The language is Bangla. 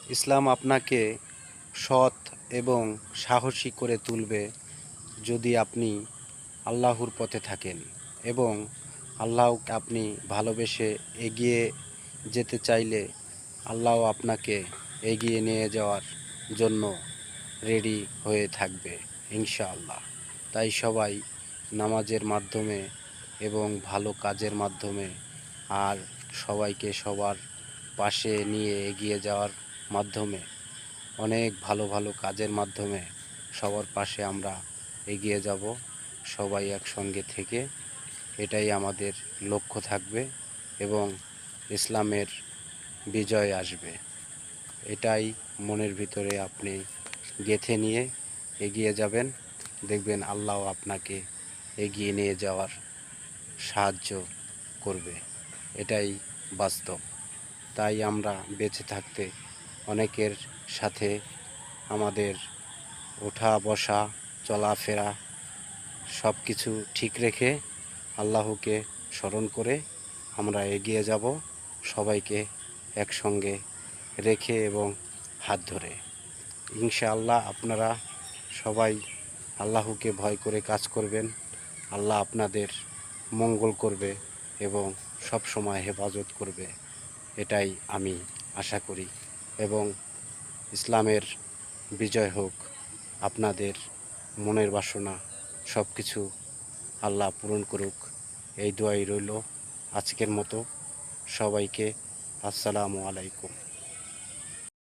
ইসলাম আপনাকে সৎ এবং সাহসী করে তুলবে যদি আপনি আল্লাহর পথে থাকেন এবং আল্লাহকে আপনি ভালোবেসে এগিয়ে যেতে চাইলে আল্লাহ আপনাকে এগিয়ে নিয়ে যাওয়ার জন্য রেডি হয়ে থাকবে ইনশাআল্লাহ। তাই সবাই নামাজের মাধ্যমে এবং ভালো কাজের মাধ্যমে আর সবাইকে সবার পাশে নিয়ে এগিয়ে যাওয়ার মাধ্যমে অনেক ভালো ভালো কাজের মাধ্যমে সবার পাশে আমরা এগিয়ে যাব সবাই একসঙ্গে থেকে। এটাই আমাদের লক্ষ্য থাকবে এবং ইসলামের বিজয় আসবে। এটাই মনের ভিতরে আপনি গেঁথে নিয়ে এগিয়ে যাবেন, দেখবেন আল্লাহ আপনাকে এগিয়ে নিয়ে যাওয়ার সাহায্য করবে। এটাই বাস্তব। তাই আমরা বেঁচে থাকতে অনেকের সাথে আমাদের ওঠা বসা চলাফেরা সব কিছু ঠিক রেখে আল্লাহকে স্মরণ করে আমরা এগিয়ে যাব, সবাইকে একসঙ্গে রেখে এবং হাত ধরে। ইনশাআল্লাহ আপনারা সবাই আল্লাহকে ভয় করে কাজ করবেন, আল্লাহ আপনাদের মঙ্গল করবে এবং সব সময় হেফাজত করবে, এটাই আমি আশা করি। এবং ইসলামের বিজয় হোক, আপনাদের মনের বাসনা সব কিছু আল্লাহ পূরণ করুক, এই দোয়াই রইল। আজকের মতো সবাইকে আসসালামু আলাইকুম।